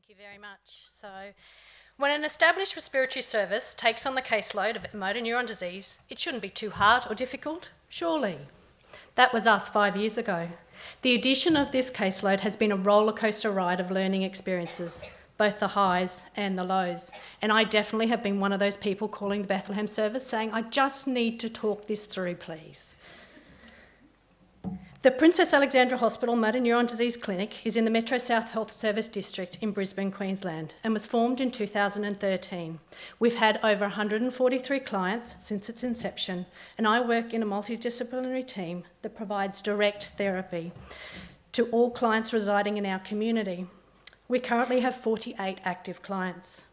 Thank you very much. So, when an established respiratory service takes on the caseload of motor neuron disease, it shouldn't be too hard or difficult, surely. That was us 5 years ago. The addition of this caseload has been a rollercoaster ride of learning experiences, both the highs and the lows. And I definitely have been one of those people calling the Bethlehem service saying, I just need to talk this through, please. The Princess Alexandra Hospital Motor Neuron Disease Clinic is in the Metro South Health Service District in Brisbane, Queensland, and was formed in 2013. We've had over 143 clients since its inception, and I work in a multidisciplinary team that provides direct therapy to all clients residing in our community. We currently have 48 active clients.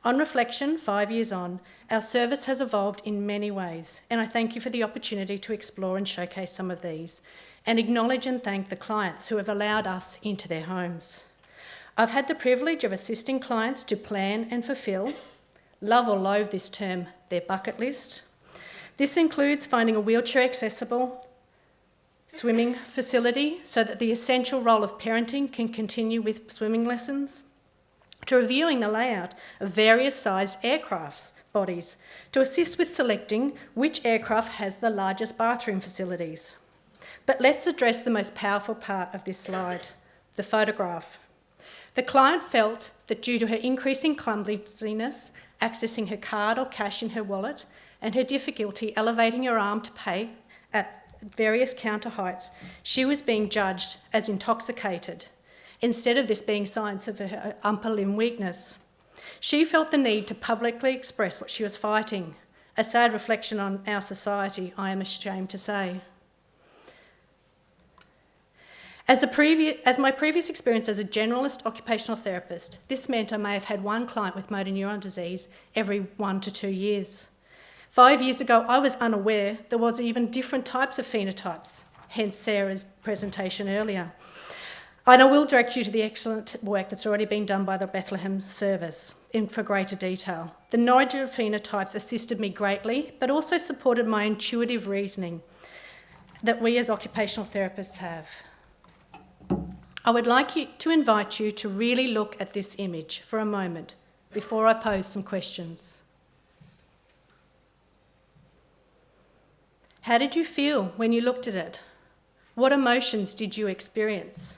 On reflection, 5 years on, our service has evolved in many ways, and I thank you for the opportunity to explore and showcase some of these, and acknowledge and thank the clients who have allowed us into their homes. I've had the privilege of assisting clients to plan and fulfil, love or loathe this term, their bucket list. This includes finding a wheelchair-accessible swimming facility so that the essential role of parenting can continue with swimming lessons, to reviewing the layout of various sized aircraft bodies to assist with selecting which aircraft has the largest bathroom facilities. But let's address the most powerful part of this slide, the photograph. The client felt that due to her increasing clumsiness, accessing her card or cash in her wallet, and her difficulty elevating her arm to pay at various counter heights, she was being judged as intoxicated, instead of this being signs of her upper limb weakness. She felt the need to publicly express what she was fighting, a sad reflection on our society, I am ashamed to say. As my previous experience as a generalist occupational therapist, this meant I may have had one client with motor neuron disease every 1 to 2 years. 5 years ago, I was unaware there was even different types of phenotypes, hence Sarah's presentation earlier. And I will direct you to the excellent work that's already been done by the Bethlehem service for greater detail. The knowledge of phenotypes assisted me greatly, but also supported my intuitive reasoning that we as occupational therapists have. I would like to invite you to really look at this image for a moment before I pose some questions. How did you feel when you looked at it? What emotions did you experience?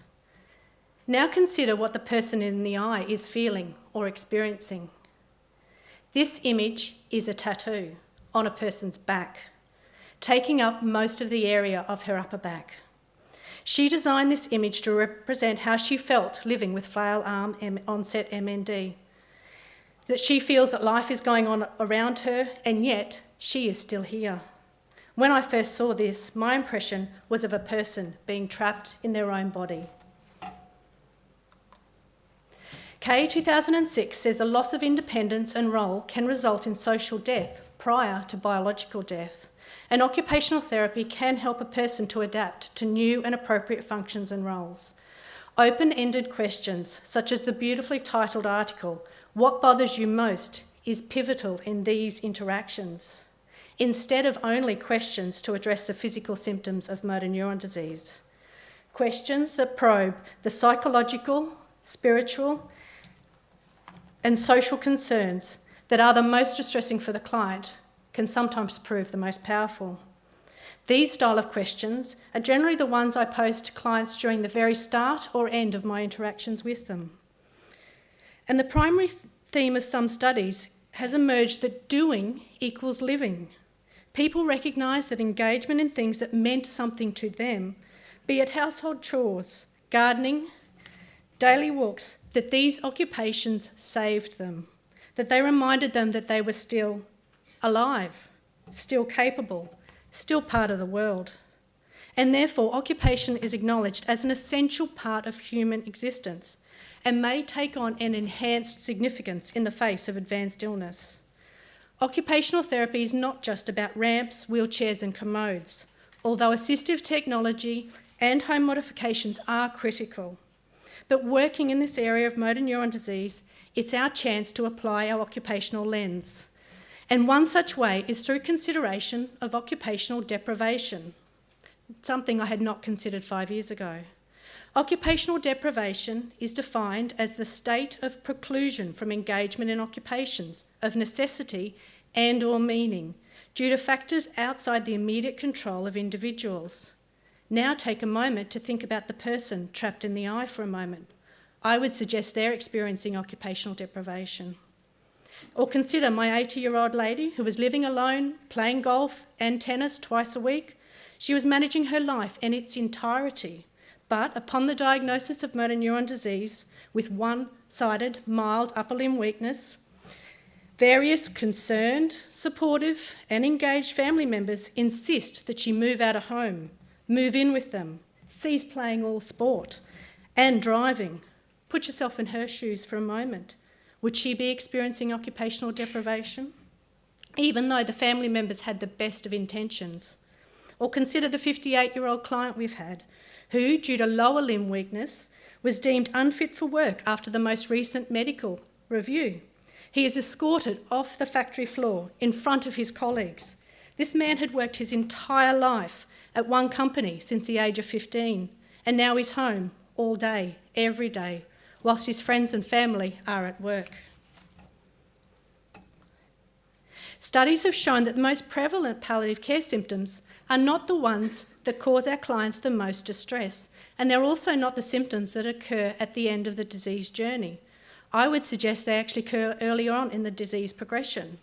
Now consider what the person in the eye is feeling or experiencing. This image is a tattoo on a person's back, taking up most of the area of her upper back. She designed this image to represent how she felt living with flail arm onset MND, that she feels that life is going on around her and yet she is still here. When I first saw this, my impression was of a person being trapped in their own body. K 2006 says the loss of independence and role can result in social death prior to biological death, and occupational therapy can help a person to adapt to new and appropriate functions and roles. Open-ended questions, such as the beautifully titled article, "What Bothers You Most?" is pivotal in these interactions, instead of only questions to address the physical symptoms of motor neuron disease. Questions that probe the psychological, spiritual, and social concerns that are the most distressing for the client can sometimes prove the most powerful. These style of questions are generally the ones I pose to clients during the very start or end of my interactions with them. And the primary theme of some studies has emerged that doing equals living. People recognise that engagement in things that meant something to them, be it household chores, gardening, daily walks, that these occupations saved them, that they reminded them that they were still alive, still capable, still part of the world. And therefore, occupation is acknowledged as an essential part of human existence and may take on an enhanced significance in the face of advanced illness. Occupational therapy is not just about ramps, wheelchairs and commodes, although assistive technology and home modifications are critical. But working in this area of motor neuron disease, it's our chance to apply our occupational lens. And one such way is through consideration of occupational deprivation, something I had not considered 5 years ago. Occupational deprivation is defined as the state of preclusion from engagement in occupations of necessity and or meaning due to factors outside the immediate control of individuals. Now take a moment to think about the person trapped in the eye for a moment. I would suggest they're experiencing occupational deprivation. Or consider my 80-year-old lady who was living alone, playing golf and tennis twice a week. She was managing her life in its entirety, but upon the diagnosis of motor neuron disease with one-sided mild upper limb weakness, various concerned, supportive and engaged family members insist that she move out of home, move in with them, cease playing all sport and driving. Put yourself in her shoes for a moment. Would she be experiencing occupational deprivation? Even though the family members had the best of intentions. Or consider the 58-year-old client we've had, who, due to lower limb weakness, was deemed unfit for work after the most recent medical review. He is escorted off the factory floor in front of his colleagues. This man had worked his entire life at one company since the age of 15, and now he's home all day, every day, whilst his friends and family are at work. Studies have shown that the most prevalent palliative care symptoms are not the ones that cause our clients the most distress, and they're also not the symptoms that occur at the end of the disease journey. I would suggest they actually occur earlier on in the disease progression,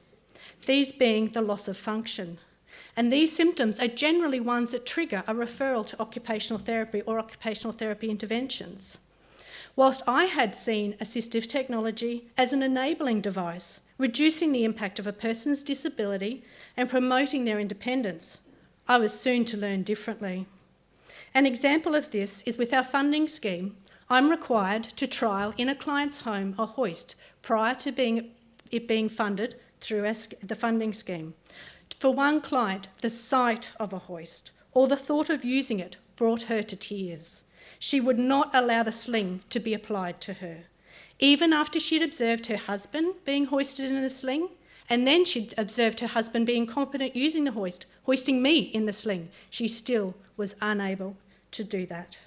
these being the loss of function. And these symptoms are generally ones that trigger a referral to occupational therapy or occupational therapy interventions. Whilst I had seen assistive technology as an enabling device, reducing the impact of a person's disability and promoting their independence, I was soon to learn differently. An example of this is with our funding scheme. I'm required to trial in a client's home a hoist prior to it being funded through the funding scheme. For one client, the sight of a hoist or the thought of using it brought her to tears. She would not allow the sling to be applied to her. Even after she'd observed her husband being hoisted in the sling, and then she'd observed her husband being competent using the hoist, hoisting me in the sling, she still was unable to do that.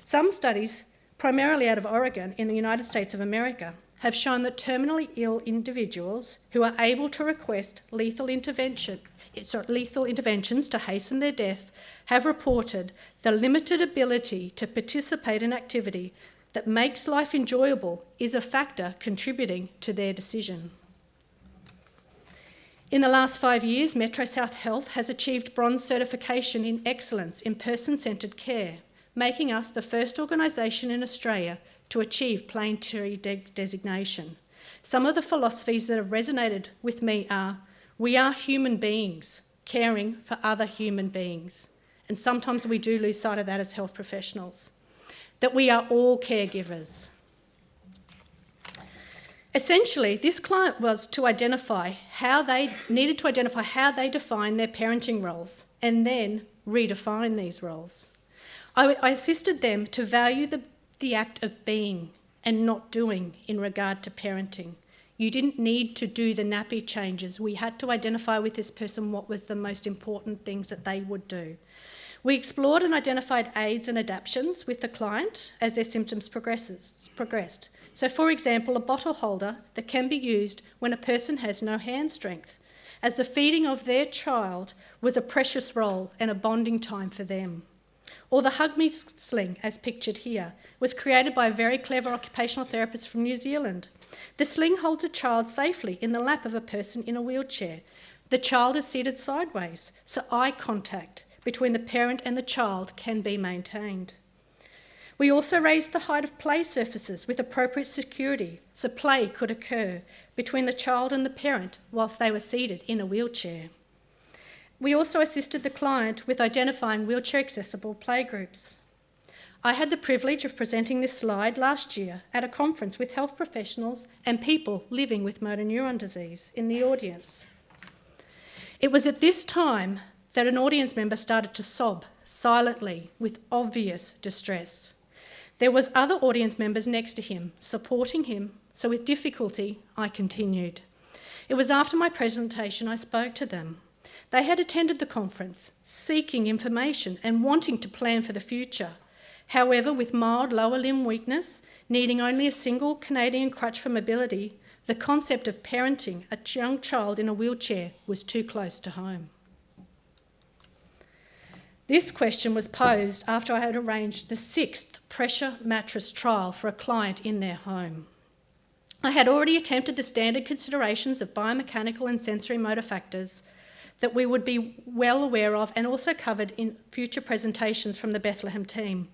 Some studies, primarily out of Oregon in the United States of America, have shown that terminally ill individuals who are able to request lethal interventions to hasten their deaths have reported the limited ability to participate in activity that makes life enjoyable is a factor contributing to their decision. In the last 5 years, Metro South Health has achieved bronze certification in excellence in person-centred care, making us the first organisation in Australia to achieve planetary designation. Some of the philosophies that have resonated with me are, we are human beings caring for other human beings. And sometimes we do lose sight of that as health professionals. That we are all caregivers. Essentially, this client was to identify how they define their parenting roles and then redefine these roles. I assisted them to value the act of being and not doing in regard to parenting. You didn't need to do the nappy changes. We had to identify with this person what was the most important things that they would do. We explored and identified aids and adaptations with the client as their symptoms progressed. So, for example, a bottle holder that can be used when a person has no hand strength, as the feeding of their child was a precious role and a bonding time for them. Or the Hug Me sling, as pictured here, was created by a very clever occupational therapist from New Zealand. The sling holds a child safely in the lap of a person in a wheelchair. The child is seated sideways, so eye contact between the parent and the child can be maintained. We also raised the height of play surfaces with appropriate security, so play could occur between the child and the parent whilst they were seated in a wheelchair. We also assisted the client with identifying wheelchair-accessible playgroups. I had the privilege of presenting this slide last year at a conference with health professionals and people living with motor neuron disease in the audience. It was at this time that an audience member started to sob silently with obvious distress. There was other audience members next to him, supporting him, so with difficulty I continued. It was after my presentation I spoke to them. They had attended the conference, seeking information and wanting to plan for the future. However, with mild lower limb weakness, needing only a single Canadian crutch for mobility, the concept of parenting a young child in a wheelchair was too close to home. This question was posed after I had arranged the 6th pressure mattress trial for a client in their home. I had already attempted the standard considerations of biomechanical and sensory motor factors that we would be well aware of and also covered in future presentations from the Bethlehem team.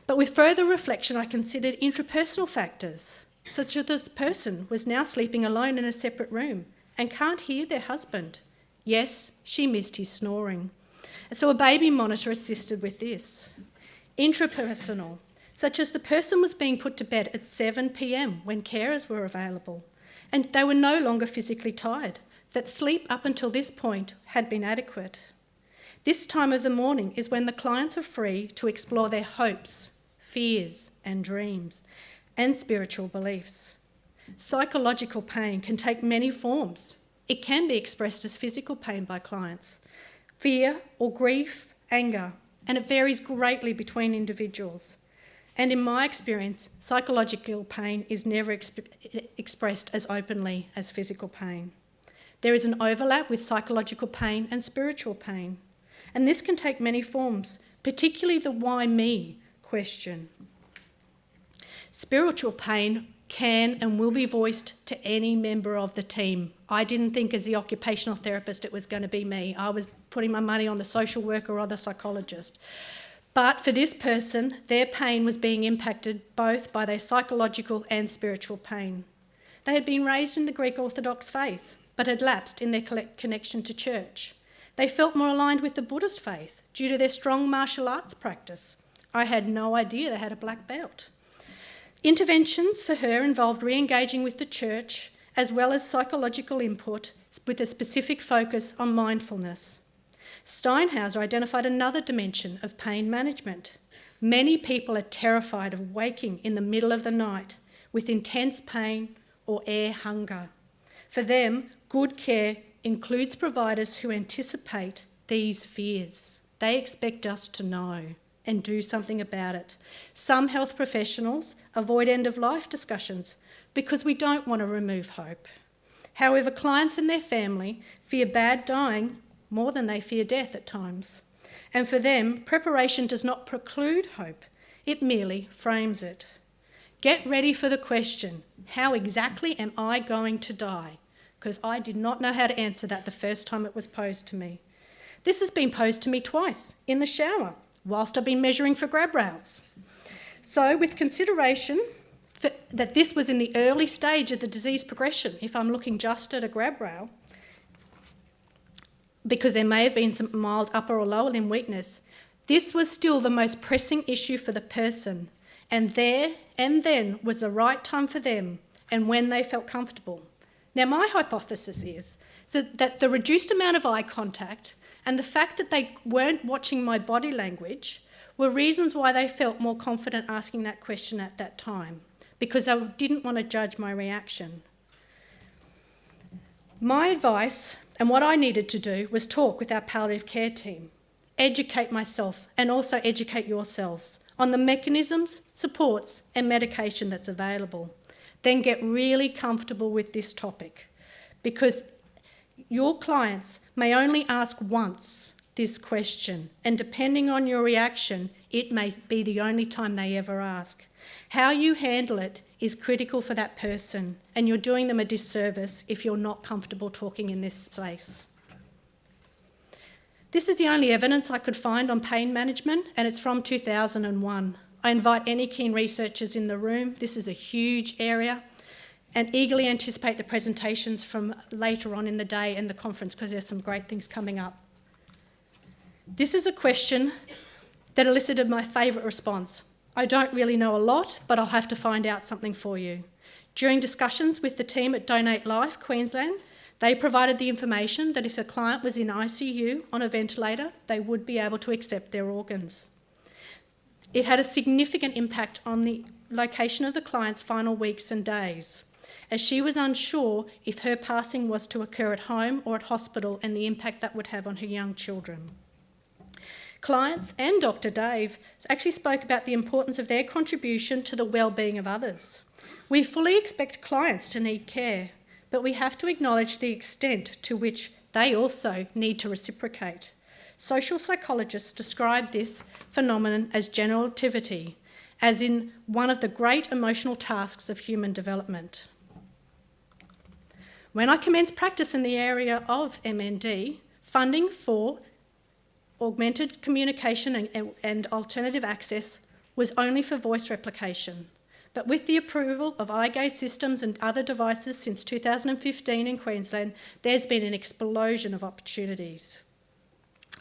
But with further reflection, I considered intrapersonal factors, such as this person was now sleeping alone in a separate room and can't hear their husband. Yes, she missed his snoring. So a baby monitor assisted with this. Intrapersonal, such as the person was being put to bed at 7 p.m. when carers were available, and they were no longer physically tired, that sleep up until this point had been adequate. This time of the morning is when the clients are free to explore their hopes, fears and dreams, and spiritual beliefs. Psychological pain can take many forms. It can be expressed as physical pain by clients, fear or grief, anger, and it varies greatly between individuals. And in my experience, psychological pain is never expressed as openly as physical pain. There is an overlap with psychological pain and spiritual pain, and this can take many forms, particularly the why me question. Spiritual pain can and will be voiced to any member of the team. I didn't think as the occupational therapist it was going to be me. I was putting my money on the social worker or the psychologist. But for this person, their pain was being impacted both by their psychological and spiritual pain. They had been raised in the Greek Orthodox faith, but had lapsed in their connection to church. They felt more aligned with the Buddhist faith due to their strong martial arts practice. I had no idea they had a black belt. Interventions for her involved re-engaging with the church as well as psychological input with a specific focus on mindfulness. Steinhauser identified another dimension of pain management. Many people are terrified of waking in the middle of the night with intense pain or air hunger. For them, good care includes providers who anticipate these fears. They expect us to know and do something about it. Some health professionals avoid end-of-life discussions because we don't want to remove hope. However, clients and their family fear bad dying more than they fear death at times. And for them, preparation does not preclude hope, it merely frames it. Get ready for the question, how exactly am I going to die? Because I did not know how to answer that the first time it was posed to me. This has been posed to me twice in the shower whilst I've been measuring for grab rails. So with consideration that this was in the early stage of the disease progression, if I'm looking just at a grab rail, because there may have been some mild upper or lower limb weakness, this was still the most pressing issue for the person, and there and then was the right time for them and when they felt comfortable. Now, my hypothesis is that the reduced amount of eye contact and the fact that they weren't watching my body language were reasons why they felt more confident asking that question at that time, because they didn't want to judge my reaction. My advice and what I needed to do was talk with our palliative care team, educate myself and also educate yourselves on the mechanisms, supports and medication that's available. Then get really comfortable with this topic, because your clients may only ask once this question, and depending on your reaction, it may be the only time they ever ask. How you handle it is critical for that person, and you're doing them a disservice if you're not comfortable talking in this space. This is the only evidence I could find on pain management, and it's from 2001. I invite any keen researchers in the room. This is a huge area, and eagerly anticipate the presentations from later on in the day and the conference, because there's some great things coming up. This is a question that elicited my favourite response. I don't really know a lot, but I'll have to find out something for you. During discussions with the team at Donate Life Queensland, they provided the information that if the client was in ICU on a ventilator, they would be able to accept their organs. It had a significant impact on the location of the client's final weeks and days, as she was unsure if her passing was to occur at home or at hospital and the impact that would have on her young children. Clients and Dr. Dave actually spoke about the importance of their contribution to the well-being of others. We fully expect clients to need care, but we have to acknowledge the extent to which they also need to reciprocate. Social psychologists describe this phenomenon as generativity, as in one of the great emotional tasks of human development. When I commenced practice in the area of MND, funding for augmented communication and alternative access was only for voice replication. But with the approval of eye gaze systems and other devices since 2015 in Queensland, there's been an explosion of opportunities.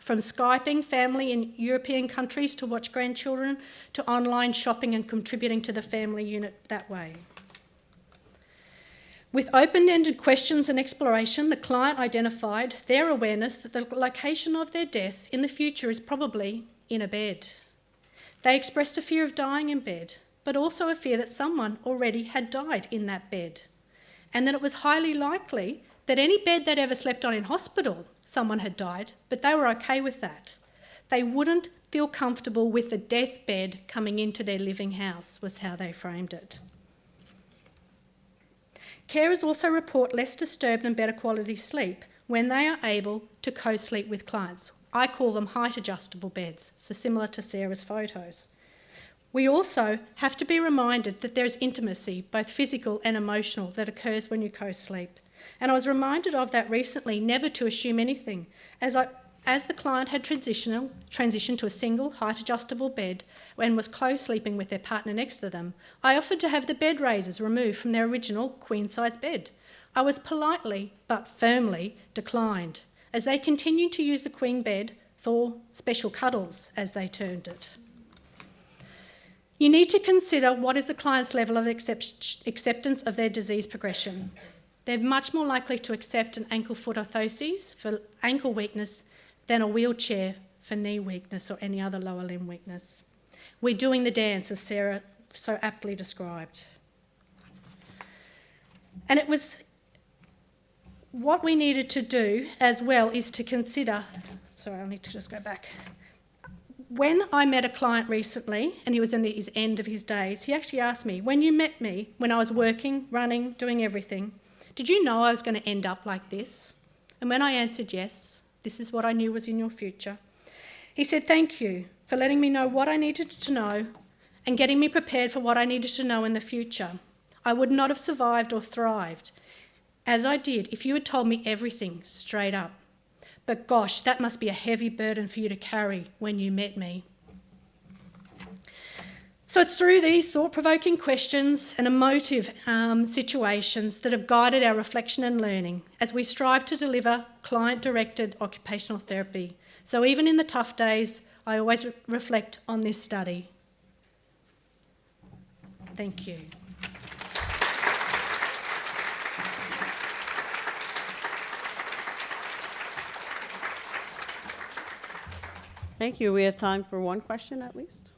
From Skyping family in European countries to watch grandchildren, to online shopping and contributing to the family unit that way. With open-ended questions and exploration, the client identified their awareness that the location of their death in the future is probably in a bed. They expressed a fear of dying in bed, but also a fear that someone already had died in that bed, and that it was highly likely that any bed they'd ever slept on in hospital, someone had died, but they were okay with that. They wouldn't feel comfortable with the deathbed coming into their living house, was how they framed it. Carers also report less disturbed and better quality sleep when they are able to co-sleep with clients. I call them height adjustable beds, so similar to Sarah's photos. We also have to be reminded that there is intimacy, both physical and emotional, that occurs when you co-sleep. And I was reminded of that recently, never to assume anything. As the client had transitioned to a single height adjustable bed and was co-sleeping with their partner next to them, I offered to have the bed raisers removed from their original queen-size bed. I was politely but firmly declined, as they continued to use the queen bed for special cuddles, as they termed it. You need to consider what is the client's level of acceptance of their disease progression. They're much more likely to accept an ankle-foot orthosis for ankle weakness than a wheelchair for knee weakness or any other lower limb weakness. We're doing the dance, as Sarah so aptly described. And it was what we needed to do as well is to consider, sorry, I need to just go back. When I met a client recently, and he was in his end of his days, he actually asked me, when you met me, when I was working, running, doing everything, did you know I was going to end up like this? And when I answered yes, this is what I knew was in your future, he said, thank you for letting me know what I needed to know and getting me prepared for what I needed to know in the future. I would not have survived or thrived as I did if you had told me everything straight up. But gosh, that must be a heavy burden for you to carry when you met me. So it's through these thought-provoking questions and emotive situations that have guided our reflection and learning as we strive to deliver client-directed occupational therapy. So even in the tough days, I always reflect on this study. Thank you. Thank you. We have time for one question at least.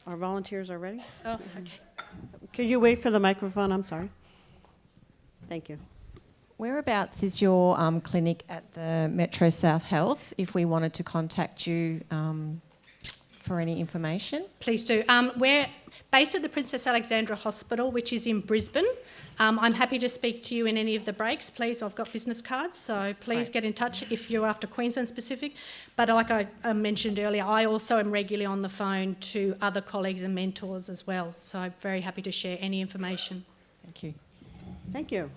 Our volunteers are ready. Oh, okay. Could you wait for the microphone? I'm sorry. Thank you. Whereabouts is your clinic at the Metro South Health if we wanted to contact you for any information? Please do. We're based at the Princess Alexandra Hospital, which is in Brisbane. I'm happy to speak to you in any of the breaks, please. I've got business cards, so please get in touch if you're after Queensland specific. But like I mentioned earlier, I also am regularly on the phone to other colleagues and mentors as well, so I'm very happy to share any information. Thank you. Thank you.